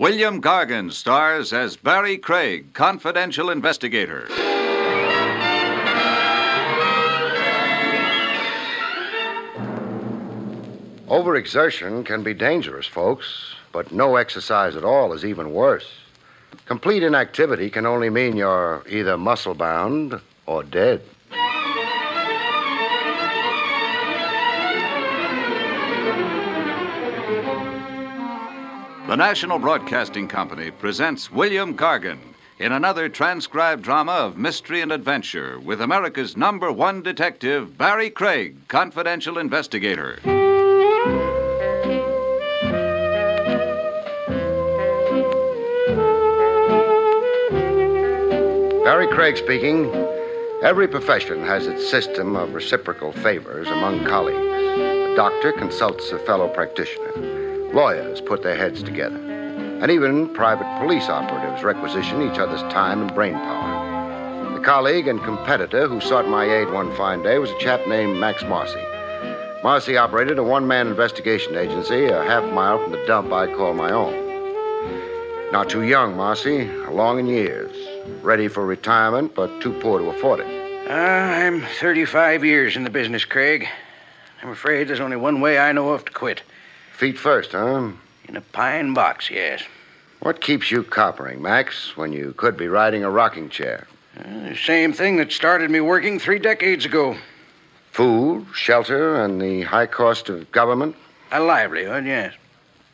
William Gargan stars as Barrie Craig, confidential investigator. Overexertion can be dangerous, folks, but no exercise at all is even worse. Complete inactivity can only mean you're either muscle-bound or dead. The National Broadcasting Company presents William Gargan in another transcribed drama of mystery and adventure with America's #1 detective, Barrie Craig, confidential investigator. Barrie Craig speaking. Every profession has its system of reciprocal favors among colleagues. A doctor consults a fellow practitioner. Lawyers put their heads together. And even private police operatives requisition each other's time and brain power. The colleague and competitor who sought my aid one fine day was a chap named Max Marcy. Marcy operated a one-man investigation agency a half-mile from the dump I call my own. Not too young, Marcy, along in years. Ready for retirement, but too poor to afford it. I'm 35 years in the business, Craig. I'm afraid there's only one way I know of to quit. Feet first, huh? In a pine box, yes. What keeps you coppering, Max, when you could be riding a rocking chair? The same thing that started me working 3 decades ago. Food, shelter, and the high cost of government? A livelihood, yes.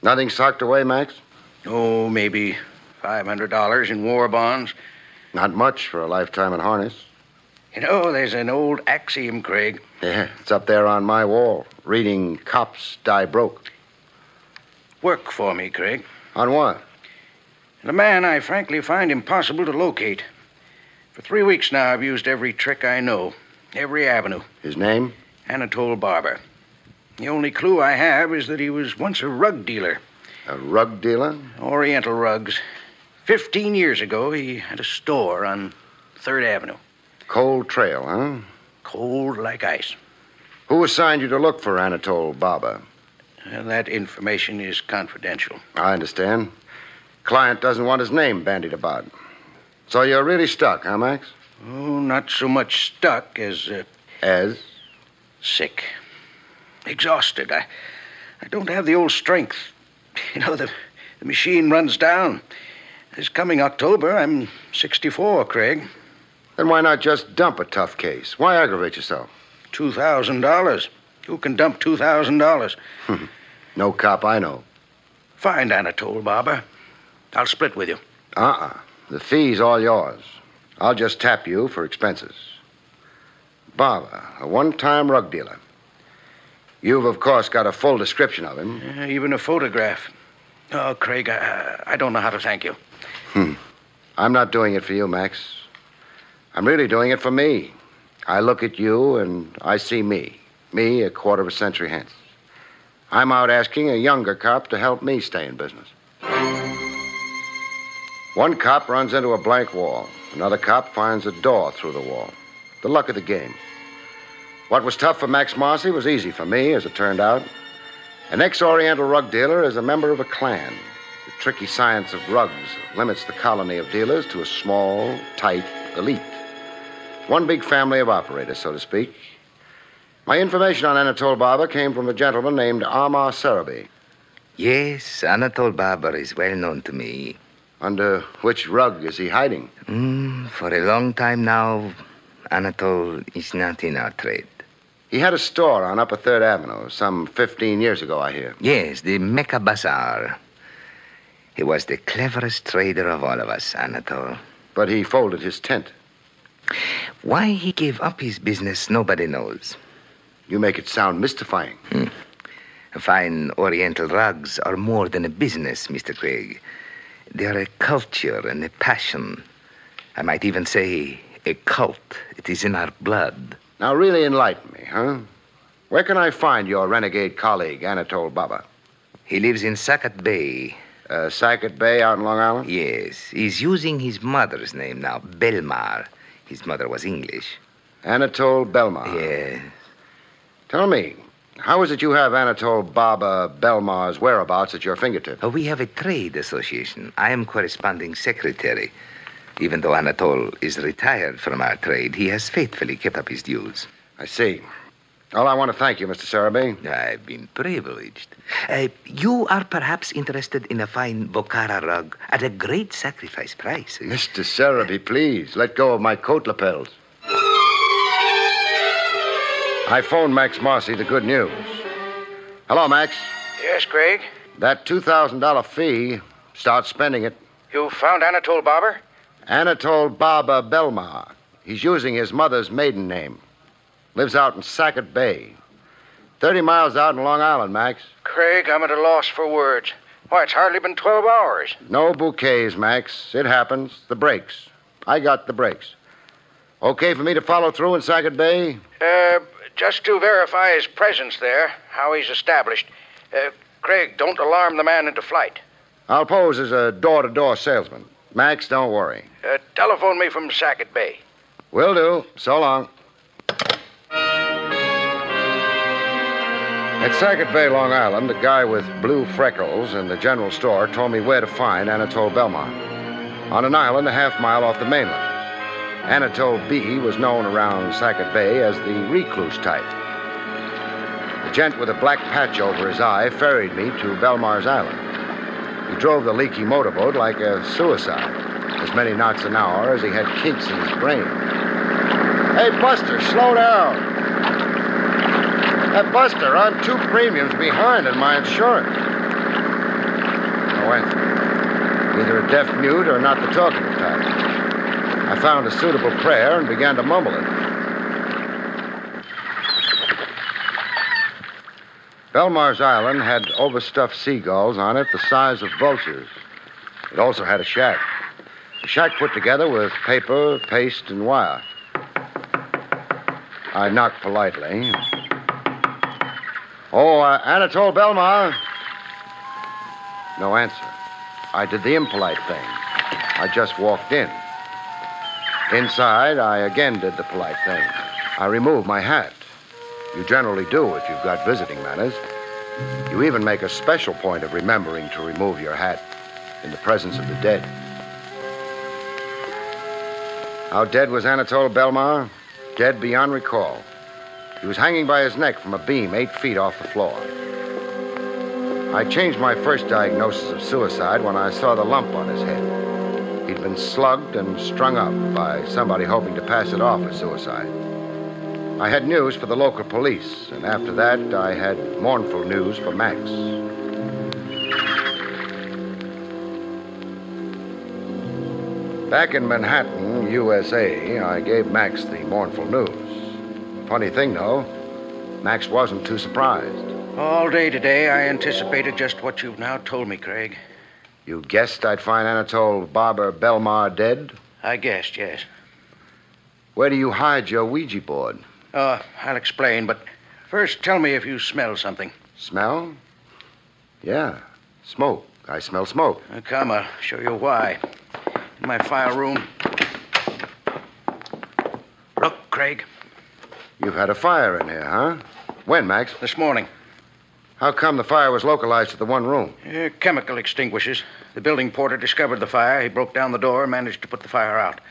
Nothing socked away, Max? Oh, maybe $500 in war bonds. Not much for a lifetime in harness. You know, there's an old axiom, Craig. Yeah, it's up there on my wall, reading Cops Die Broke. Work for me, Craig. On what? The man I frankly find impossible to locate. For 3 weeks now, I've used every trick I know, every avenue. His name? Anatole Barber. The only clue I have is that he was once a rug dealer. A rug dealer? Oriental rugs. 15 years ago, he had a store on 3rd Avenue. Cold trail, huh? Cold like ice. Who assigned you to look for Anatole Barber? That information is confidential. I understand. Client doesn't want his name bandied about. So you're really stuck, huh, Max? Oh, not so much stuck as... As? Sick. Exhausted. I don't have the old strength. You know, the machine runs down. This coming October, I'm 64, Craig. Then why not just dump a tough case? Why aggravate yourself? $2,000. Who can dump $2,000? No cop I know. Find Anatole Barber. I'll split with you. The fee's all yours. I'll just tap you for expenses. Barber, a one-time rug dealer. You've, of course, got a full description of him. Even a photograph. Oh, Craig, I don't know how to thank you. I'm not doing it for you, Max. I'm really doing it for me. I look at you and I see me. Me a quarter of a century hence. I'm out asking a younger cop to help me stay in business. One cop runs into a blank wall. Another cop finds a door through the wall. The luck of the game. What was tough for Max Marcy was easy for me, as it turned out. An ex-Oriental rug dealer is a member of a clan. The tricky science of rugs limits the colony of dealers to a small, tight elite. One big family of operators, so to speak. My information on Anatole Barber came from a gentleman named Amar Sarabi. Yes, Anatole Barber is well known to me. Under which rug is he hiding? For a long time now, Anatole is not in our trade. He had a store on Upper 3rd Avenue some 15 years ago, I hear. Yes, the Mecca Bazaar. He was the cleverest trader of all of us, Anatole. But he folded his tent. Why he gave up his business, nobody knows. You make it sound mystifying. Fine Oriental rugs are more than a business, Mr. Craig. They are a culture and a passion. I might even say a cult. It is in our blood. Now, really enlighten me, huh? Where can I find your renegade colleague, Anatole Barber? He lives in Sackett Bay. Sackett Bay out in Long Island? Yes. He's using his mother's name now, Belmar. His mother was English. Anatole Belmar. Yes. Tell me, How is it you have Anatole Baba Belmar's whereabouts at your fingertips? We have a trade association. I am corresponding secretary. Even though Anatole is retired from our trade, he has faithfully kept up his dues. I see. Well, I want to thank you, Mr. Saraby. I've been privileged. You are perhaps interested in a fine Bokhara rug at a great sacrifice price. Mr. Saraby, please, let go of my coat lapels. I phoned Max Marcy the good news. Hello, Max. Yes, Craig? That $2,000 fee, start spending it. You found Anatole Barber? Anatole Baba Belmar. He's using his mother's maiden name. Lives out in Sackett Bay. 30 miles out in Long Island, Max. Craig, I'm at a loss for words. Why, it's hardly been 12 hours. No bouquets, Max. It happens. The breaks. I got the breaks. Okay for me to follow through in Sackett Bay? Just to verify his presence there, how he's established. Craig, don't alarm the man into flight. I'll pose as a door-to-door salesman. Max, don't worry. Telephone me from Sackett Bay. Will do. So long. At Sackett Bay, Long Island, a guy with blue freckles in the general store told me where to find Anatole Belmont. On an island a half-mile off the mainland. Anatole B. was known around Sackett Bay as the recluse type. The gent with a black patch over his eye ferried me to Belmar's Island. He drove the leaky motorboat like a suicide, as many knots an hour as he had kinks in his brain. Hey, Buster, slow down. Hey, Buster, I'm 2 premiums behind in my insurance. No answer. Either a deaf mute or not the talkative type. I found a suitable prayer and began to mumble it. Belmar's Island had overstuffed seagulls on it the size of vultures. It also had a shack. A shack put together with paper, paste, and wire. I knocked politely. Oh, Anatole Belmar. No answer. I did the impolite thing. I just walked in. Inside, I again did the polite thing. I removed my hat. You generally do if you've got visiting manners. You even make a special point of remembering to remove your hat in the presence of the dead. How dead was Anatole Belmar? Dead beyond recall. He was hanging by his neck from a beam 8 feet off the floor. I changed my first diagnosis of suicide when I saw the lump on his head. He'd been slugged and strung up by somebody hoping to pass it off as suicide. I had news for the local police, and after that, I had mournful news for Max. Back in Manhattan, USA, I gave Max the mournful news. Funny thing, though, Max wasn't too surprised. All day today, I anticipated just what you've now told me, Craig. You guessed I'd find Anatole Barber Belmar dead? I guessed, yes. Where do you hide your Ouija board? I'll explain, but first tell me if you smell something. Smell? Yeah, smoke. I smell smoke. Come, I'll show you why. In my file room. Look, Craig. You've had a fire in here, huh? When, Max? This morning. How come the fire was localized to the one room? Chemical extinguishers. The building porter discovered the fire. He broke down the door and managed to put the fire out.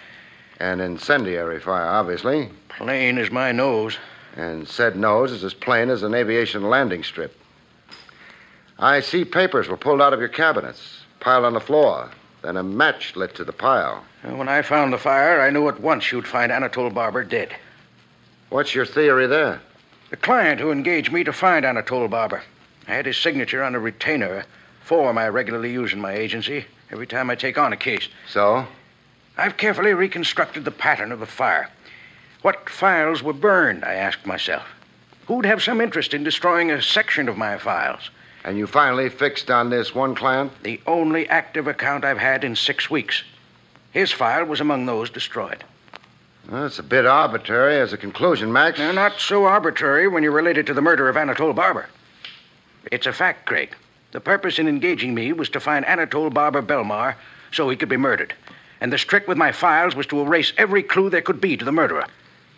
An incendiary fire, obviously. Plain as my nose. And said nose is as plain as an aviation landing strip. I see papers were pulled out of your cabinets, piled on the floor. Then a match lit to the pile. When I found the fire, I knew at once you'd find Anatole Barber dead. What's your theory there? The client who engaged me to find Anatole Barber. I had his signature on a retainer, a form I regularly use in my agency every time I take on a case. So? I've carefully reconstructed the pattern of the fire. What files were burned, I asked myself. Who'd have some interest in destroying a section of my files? And you finally fixed on this one client? The only active account I've had in 6 weeks. His file was among those destroyed. Well, it's a bit arbitrary as a conclusion, Max. Not so arbitrary when you're related to the murder of Anatole Barber. It's a fact, Craig. The purpose in engaging me was to find Anatole Barber Belmar so he could be murdered. And the trick with my files was to erase every clue there could be to the murderer.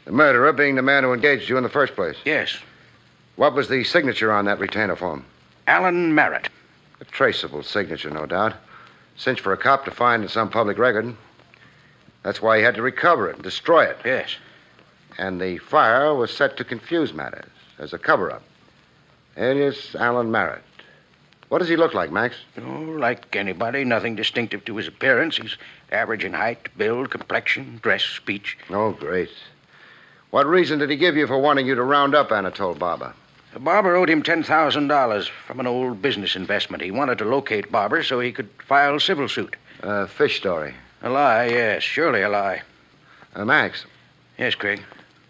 The murderer being the man who engaged you in the first place? Yes. What was the signature on that retainer form? Alan Merritt. A traceable signature, no doubt. Cinch for a cop to find in some public record. That's why he had to recover it and destroy it. Yes. And the fire was set to confuse matters as a cover-up. Alias Alan Merritt. What does he look like, Max? Oh, like anybody. Nothing distinctive to his appearance. He's average in height, build, complexion, dress, speech. Oh, great. What reason did he give you for wanting you to round up Anatole Barber? Barber owed him $10,000 from an old business investment. He wanted to locate Barber so he could file civil suit. Fish story. A lie, yes. Surely a lie. Max. Yes, Craig.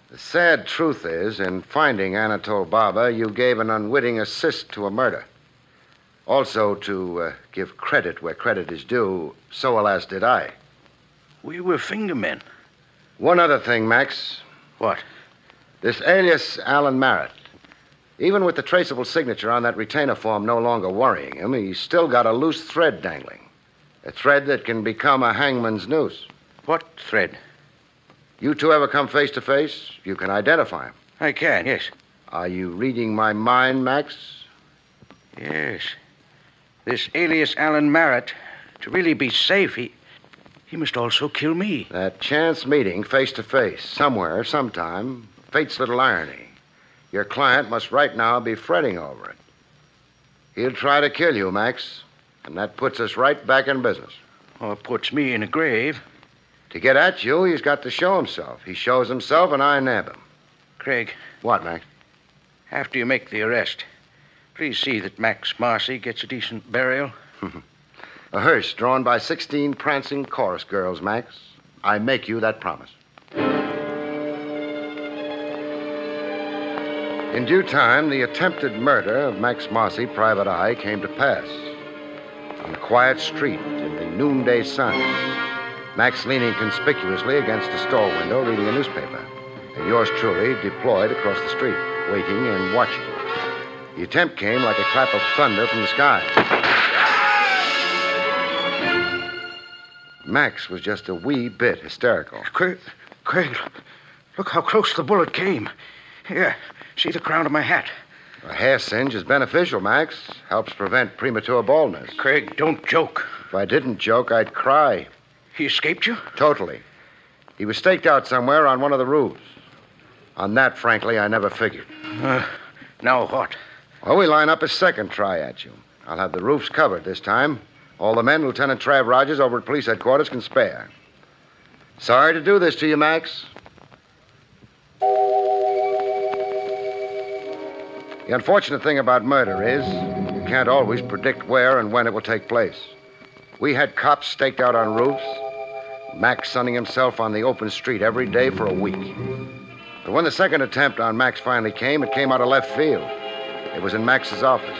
The sad truth is, in finding Anatole Barber, you gave an unwitting assist to a murder. Also, to give credit where credit is due, so alas did I. We were fingermen. One other thing, Max. What? This alias Alan Merritt. Even with the traceable signature on that retainer form no longer worrying him, he's still got a loose thread dangling. A thread that can become a hangman's noose. What thread? You two ever come face to face? You can identify him. I can, yes. Are you reading my mind, Max? Yes. This alias Alan Merritt, to really be safe, he must also kill me. That chance meeting face to face, somewhere, sometime, fate's little irony. Your client must right now be fretting over it. He'll try to kill you, Max, and that puts us right back in business. Or puts me in a grave. To get at you, he's got to show himself. He shows himself, and I nab him. Craig. What, Max? After you make the arrest, please see that Max Marcy gets a decent burial. A hearse drawn by 16 prancing chorus girls, Max. I make you that promise. In due time, the attempted murder of Max Marcy, Private Eye, came to pass. On a quiet street in the noonday sun, Max leaning conspicuously against a store window reading a newspaper, and yours truly deployed across the street, waiting and watching. The attempt came like a clap of thunder from the sky. Max was just a wee bit hysterical. Craig, look how close the bullet came. Here, see the crown of my hat. A hair singe is beneficial, Max. Helps prevent premature baldness. Craig, don't joke. If I didn't joke, I'd cry. He escaped you? Totally. He was staked out somewhere on one of the roofs. On that, frankly, I never figured. Now what? Well, we line up a second try at you. I'll have the roofs covered this time. All the men Lieutenant Trav Rogers over at police headquarters can spare. Sorry to do this to you, Max. The unfortunate thing about murder is you can't always predict where and when it will take place. We had cops staked out on roofs, Max sunning himself on the open street every day for a week. But when the second attempt on Max finally came, it came out of left field. It was in Max's office.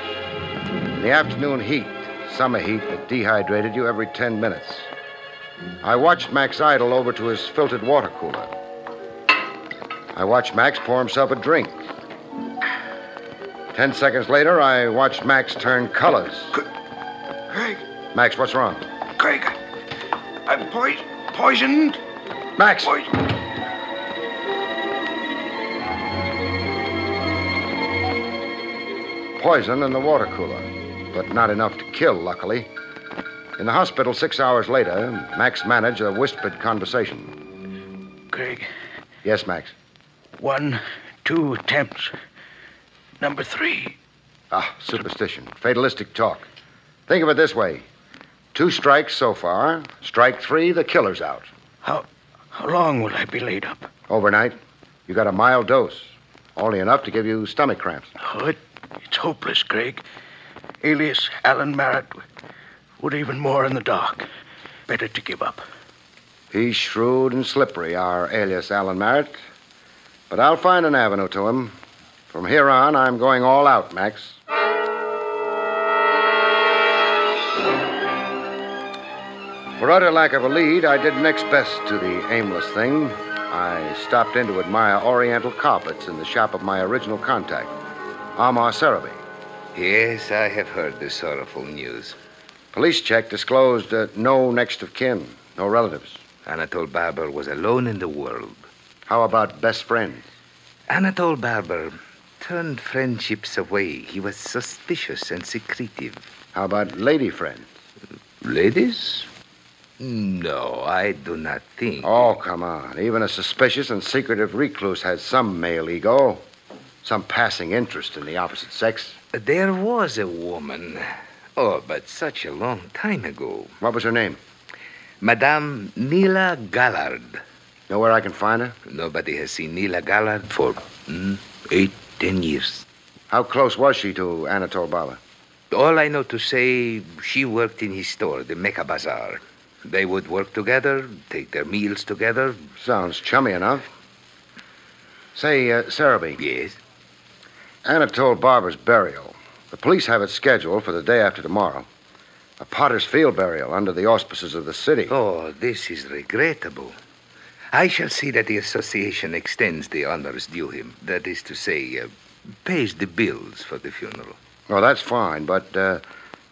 In the afternoon heat, summer heat that dehydrated you every 10 minutes. I watched Max idle over to his filtered water cooler. I watched Max pour himself a drink. 10 seconds later, I watched Max turn colors. Craig. Max, what's wrong? Craig, I'm poisoned. Max! Poison in the water cooler, but not enough to kill, luckily. In the hospital 6 hours later, Max managed a whispered conversation. Craig. Yes, Max? 1, 2 attempts. Number 3. Superstition. Fatalistic talk. Think of it this way. 2 strikes so far. Strike 3, the killer's out. How long will I be laid up? Overnight. You got a mild dose. Only enough to give you stomach cramps. Oh, it's hopeless, Craig. Alias Alan Merritt would even more in the dark. Better to give up. He's shrewd and slippery, our alias Alan Merritt. But I'll find an avenue to him. From here on, I'm going all out, Max. For utter lack of a lead, I did next best to the aimless thing. I stopped in to admire Oriental carpets in the shop of my original contact, Amar Sarabi. Yes, I have heard the sorrowful news. Police check disclosed no next of kin, no relatives. Anatole Barber was alone in the world. How about best friends? Anatole Barber turned friendships away. He was suspicious and secretive. How about lady friends? Ladies? No, I do not think. Oh, come on. Even a suspicious and secretive recluse has some male ego, some passing interest in the opposite sex. There was a woman. Oh, but such a long time ago. What was her name? Madame Neela Gallard. Know where I can find her? Nobody has seen Neela Gallard for 8, 10 years. How close was she to Anatole Baba? All I know to say, she worked in his store, the Mecca Bazaar. They would work together, take their meals together. Sounds chummy enough. Say, Sarabi. Yes? Anatole Barber's burial. The police have it scheduled for the day after tomorrow. A Potter's Field burial under the auspices of the city. Oh, this is regrettable. I shall see that the association extends the honors due him. That is to say, pays the bills for the funeral. Oh, that's fine, but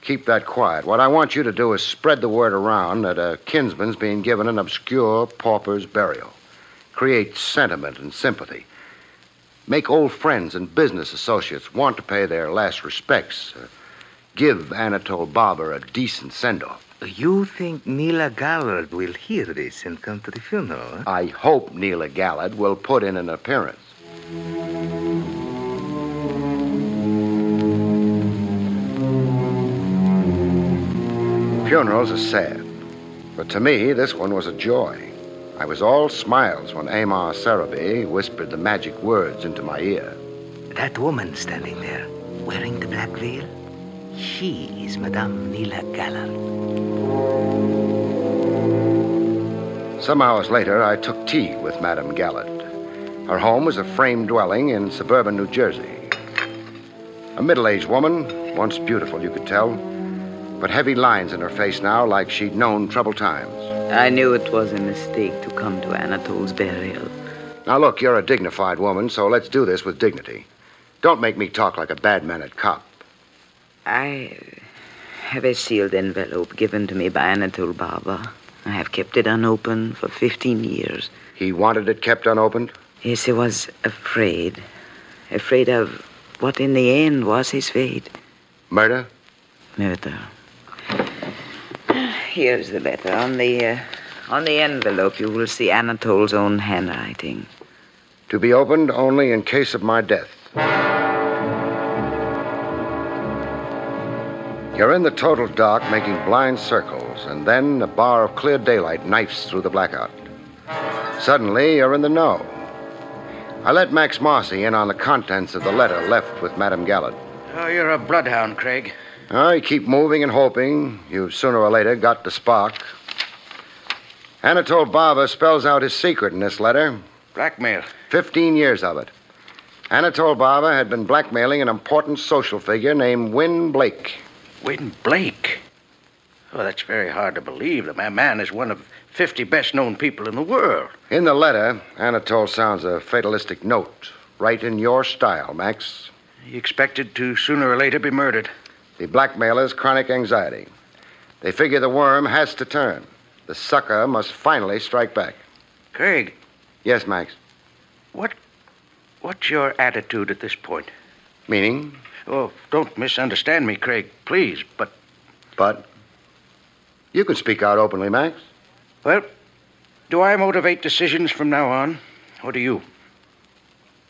keep that quiet. What I want you to do is spread the word around that a kinsman's being given an obscure pauper's burial. Create sentiment and sympathy. Make old friends and business associates want to pay their last respects. Give Anatole Barber a decent send-off. You think Neela Gallard will hear this and come to the funeral, huh? I hope Neela Gallard will put in an appearance. Funerals are sad, but to me, this one was a joy. I was all smiles when Amar Sarabi whispered the magic words into my ear. That woman standing there, wearing the black veil, she is Madame Neela Gallard. Some hours later, I took tea with Madame Gallard. Her home was a frame dwelling in suburban New Jersey. A middle-aged woman, once beautiful, you could tell, but heavy lines in her face now like she'd known troubled times. I knew it was a mistake to come to Anatole's burial. Now, look, you're a dignified woman, so let's do this with dignity. Don't make me talk like a bad-mannered cop. I have a sealed envelope given to me by Anatole Baba. I have kept it unopened for 15 years. He wanted it kept unopened? Yes, he was afraid. Afraid of what in the end was his fate. Murder? Murder. Here's the letter. On the envelope, you will see Anatole's own handwriting. To be opened only in case of my death. You're in the total dark, making blind circles, and then a bar of clear daylight knifes through the blackout. Suddenly, you're in the know. I let Max Marcy in on the contents of the letter left with Madame Gallard. Oh, you're a bloodhound, Craig. You keep moving and hoping. You've sooner or later got the spark. Anatole Barber spells out his secret in this letter. Blackmail. 15 years of it. Anatole Barber had been blackmailing an important social figure named Win Blake. Win Blake? Oh, that's very hard to believe. The man is one of 50 best-known people in the world. In the letter, Anatole sounds a fatalistic note. Right in your style, Max. He expected to sooner or later be murdered. The blackmailer's chronic anxiety. They figure the worm has to turn. The sucker must finally strike back. Craig. Yes, Max. What's your attitude at this point? Meaning? Oh, don't misunderstand me, Craig, please, but... But? You can speak out openly, Max. Well, do I motivate decisions from now on, or do you?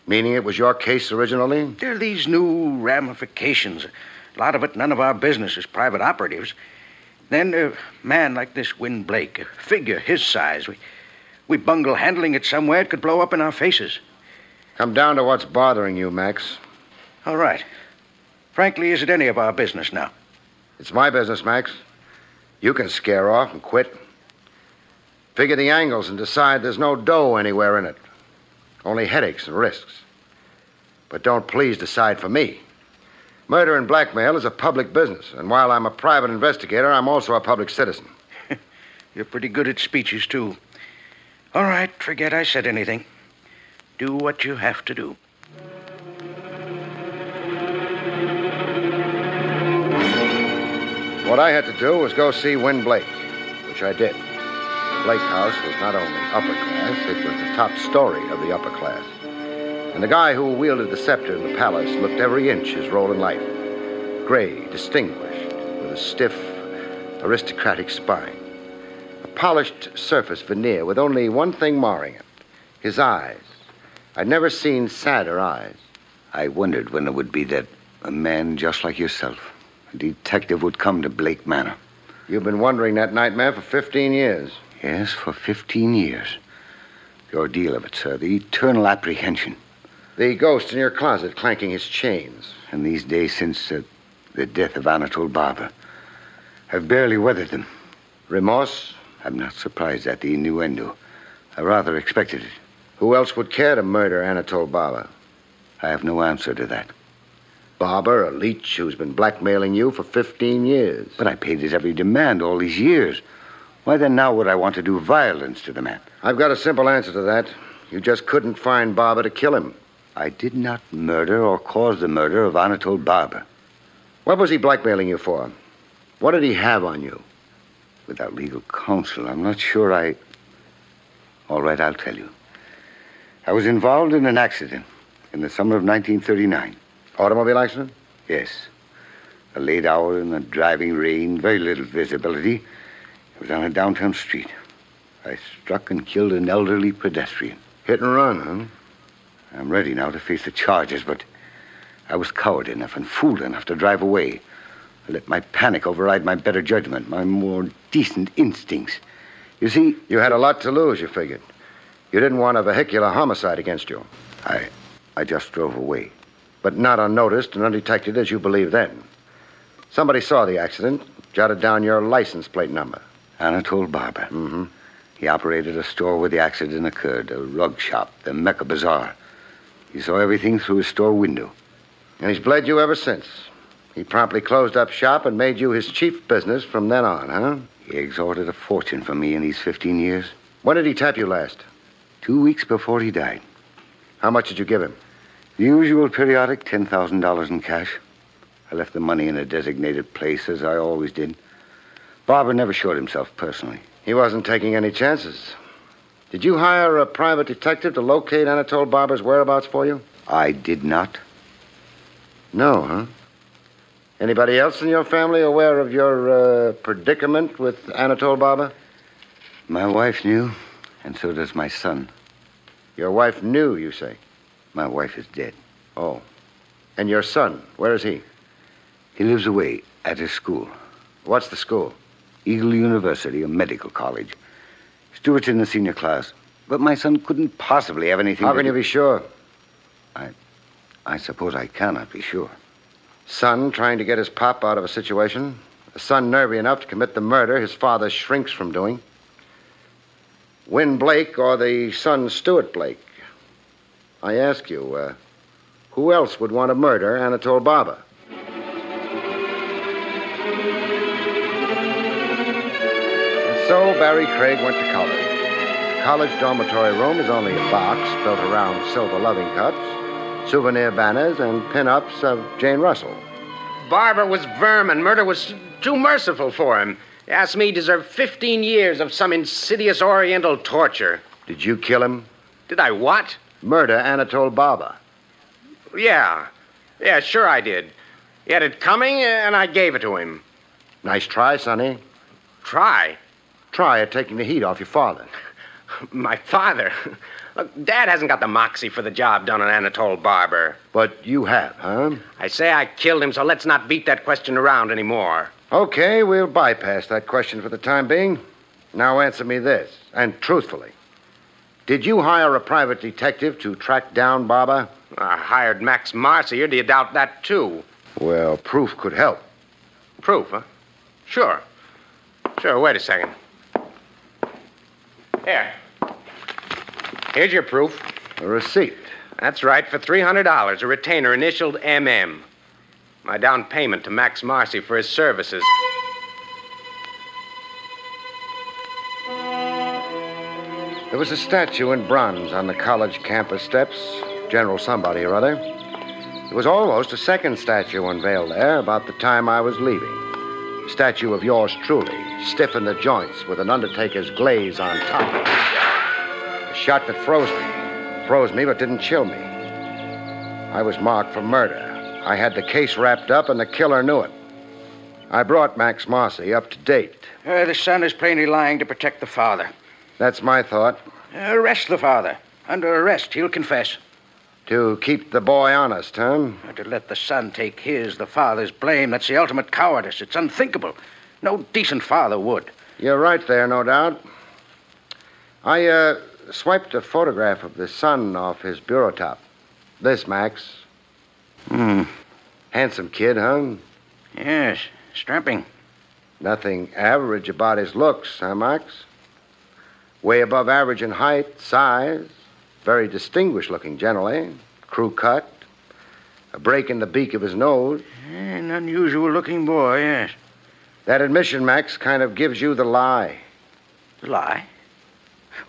Meaning it was your case originally? There are these new ramifications. A lot of it none of our business as private operatives. Then a man like this Win Blake, a figure his size, we bungle handling it somewhere, it could blow up in our faces. Come down to what's bothering you, Max. All right. Frankly, is it any of our business now? It's my business, Max. You can scare off and quit. Figure the angles and decide there's no dough anywhere in it. Only headaches and risks. But don't please decide for me. Murder and blackmail is a public business, and while I'm a private investigator, I'm also a public citizen. You're pretty good at speeches, too. All right, forget I said anything. Do what you have to do. What I had to do was go see Win Blake, which I did. The Blake house was not only upper class, it was the top story of the upper class. And the guy who wielded the scepter in the palace looked every inch his role in life. Gray, distinguished, with a stiff, aristocratic spine. A polished surface veneer with only one thing marring it. His eyes. I'd never seen sadder eyes. I wondered when it would be that a man just like yourself, a detective, would come to Blake Manor. You've been wondering that nightmare for 15 years. Yes, for 15 years. The ordeal of it, sir. The eternal apprehension. The ghost in your closet clanking his chains. And these days since the death of Anatole Barber, I've barely weathered them. Remorse? I'm not surprised at the innuendo. I rather expected it. Who else would care to murder Anatole Barber? I have no answer to that. Barber, a leech who's been blackmailing you for 15 years. But I paid his every demand all these years. Why then now would I want to do violence to the man? I've got a simple answer to that. You just couldn't find Barber to kill him. I did not murder or cause the murder of Anatole Barber. What was he blackmailing you for? What did he have on you? Without legal counsel, I'm not sure I... All right, I'll tell you. I was involved in an accident in the summer of 1939. Automobile accident? Yes. A late hour in the driving rain, very little visibility. It was on a downtown street. I struck and killed an elderly pedestrian. Hit and run, huh? I'm ready now to face the charges, but I was coward enough and fool enough to drive away. I let my panic override my better judgment, my more decent instincts. You see... You had a lot to lose, you figured. You didn't want a vehicular homicide against you. I just drove away. But not unnoticed and undetected as you believed then. Somebody saw the accident, jotted down your license plate number. Anatole Barber. Mm-hmm. He operated a store where the accident occurred, a rug shop, the Mecca Bazaar. He saw everything through his store window. And he's bled you ever since. He promptly closed up shop and made you his chief business from then on, huh? He extorted a fortune from me in these 15 years. When did he tap you last? 2 weeks before he died. How much did you give him? The usual periodic $10,000 in cash. I left the money in a designated place, as I always did. Barber never showed himself personally. He wasn't taking any chances. Did you hire a private detective to locate Anatole Barber's whereabouts for you? I did not. No, huh? Anybody else in your family aware of your predicament with Anatole Barber? My wife knew, and so does my son. Your wife knew, you say? My wife is dead. Oh. And your son, where is he? He lives away at his school. What's the school? Eagle University, a medical college. Stuart's in the senior class. But my son couldn't possibly have anything How to can do... you be sure? I suppose I cannot be sure. Son trying to get his pop out of a situation. A son nervy enough to commit the murder his father shrinks from doing. Win Blake or the son Stuart Blake? I ask you, who else would want to murder Anatole Barber? And so Barrie Craig went to college. The college dormitory room is only a box built around silver loving cups, souvenir banners, and pin-ups of Jane Russell. Barber was vermin. Murder was too merciful for him. Ask me, he deserved 15 years of some insidious oriental torture. Did you kill him? Did I what? Murder Anatole Barber. Yeah, sure I did. He had it coming, and I gave it to him. Nice try, Sonny. Try? Try at taking the heat off your father. My father? Look, Dad hasn't got the moxie for the job done on Anatole Barber. But you have, huh? I say I killed him, so let's not beat that question around anymore. Okay, we'll bypass that question for the time being. Now answer me this, and truthfully. Did you hire a private detective to track down Barber? I hired Max Marcy. Do you doubt that, too? Well, proof could help. Proof, huh? Sure, wait a second. Here. Here's your proof. A receipt. That's right, for $300, a retainer initialed MM. My down payment to Max Marcy for his services. There was a statue in bronze on the college campus steps. General somebody or other. There was almost a second statue unveiled there about the time I was leaving. A statue of yours truly, stiff in the joints with an undertaker's glaze on top. A shot that froze me but didn't chill me. I was marked for murder. I had the case wrapped up, and the killer knew it. I brought Max Marcy up to date. The son is plainly lying to protect the father. That's my thought. Arrest the father. Under arrest, he'll confess. To keep the boy honest, huh? To let the son take the father's blame, that's the ultimate cowardice. It's unthinkable. No decent father would. You're right there, no doubt. I swiped a photograph of the son off his bureau top. This, Max. Handsome kid, huh? Yes, strapping. Nothing average about his looks, huh, Max? Way above average in height, size. Very distinguished looking generally. Crew cut. A break in the beak of his nose. An unusual looking boy, yes. That admission, Max, kind of gives you the lie. The lie?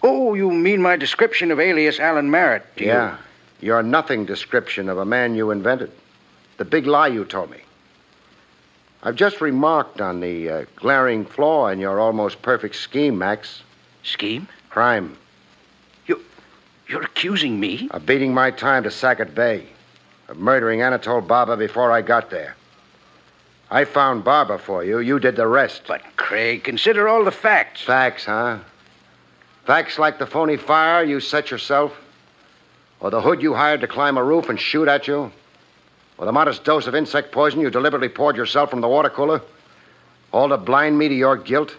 Oh, you mean my description of alias Alan Merritt, do you? Yeah. Your nothing description of a man you invented. The big lie you told me. I've just remarked on the glaring flaw in your almost perfect scheme, Max. Scheme? Crime. You're accusing me? Of beating my time to Sackett Bay. Of murdering Anatole Barber before I got there. I found Barber for you. You did the rest. But, Craig, consider all the facts. Facts, huh? Facts like the phony fire you set yourself? Or the hood you hired to climb a roof and shoot at you? Or the modest dose of insect poison you deliberately poured yourself from the water cooler? All to blind me to your guilt?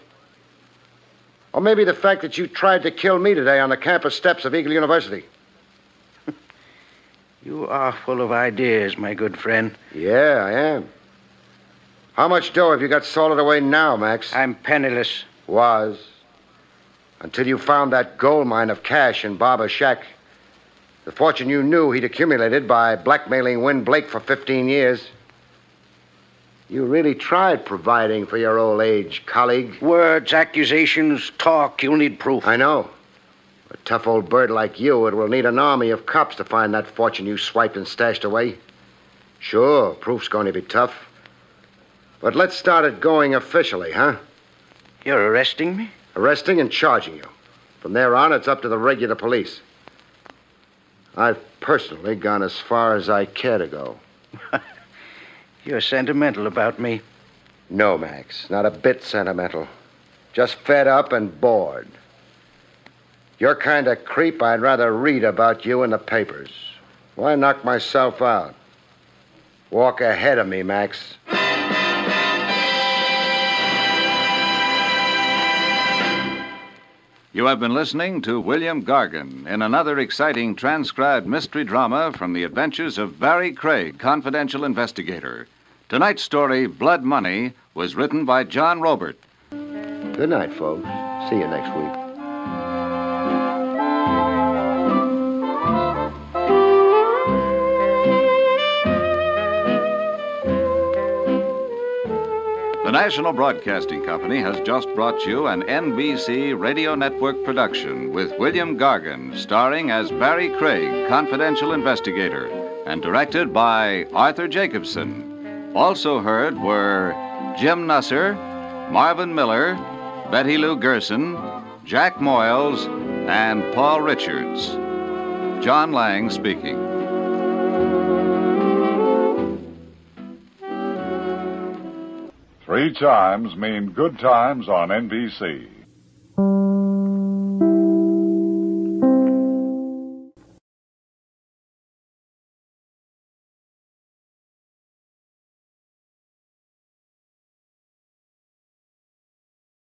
Or maybe the fact that you tried to kill me today on the campus steps of Eagle University? You are full of ideas, my good friend. Yeah, I am. How much dough have you got salted away now, Max? I'm penniless. Was. Until you found that gold mine of cash in Barber's shack. The fortune you knew he'd accumulated by blackmailing Win Blake for 15 years. You really tried providing for your old age, colleague. Words, accusations, talk. You'll need proof. I know. A tough old bird like you, it will need an army of cops to find that fortune you swiped and stashed away. Sure, proof's going to be tough. But let's start it going officially, huh? You're arresting me? Arresting and charging you. From there on, it's up to the regular police. I've personally gone as far as I care to go. You're sentimental about me. No, Max, not a bit sentimental. Just fed up and bored. Your kind of creep, I'd rather read about you in the papers. Why knock myself out? Walk ahead of me, Max. You have been listening to William Gargan in another exciting transcribed mystery drama from the adventures of Barrie Craig, confidential investigator. Tonight's story, Blood Money, was written by John Robert. Good night, folks. See you next week. The National Broadcasting Company has just brought you an NBC Radio Network production with William Gargan, starring as Barrie Craig, confidential investigator, and directed by Arthur Jacobson. Also heard were Jim Nusser, Marvin Miller, Betty Lou Gerson, Jack Moyles, and Paul Richards. John Lang speaking. Three chimes mean good times on NBC.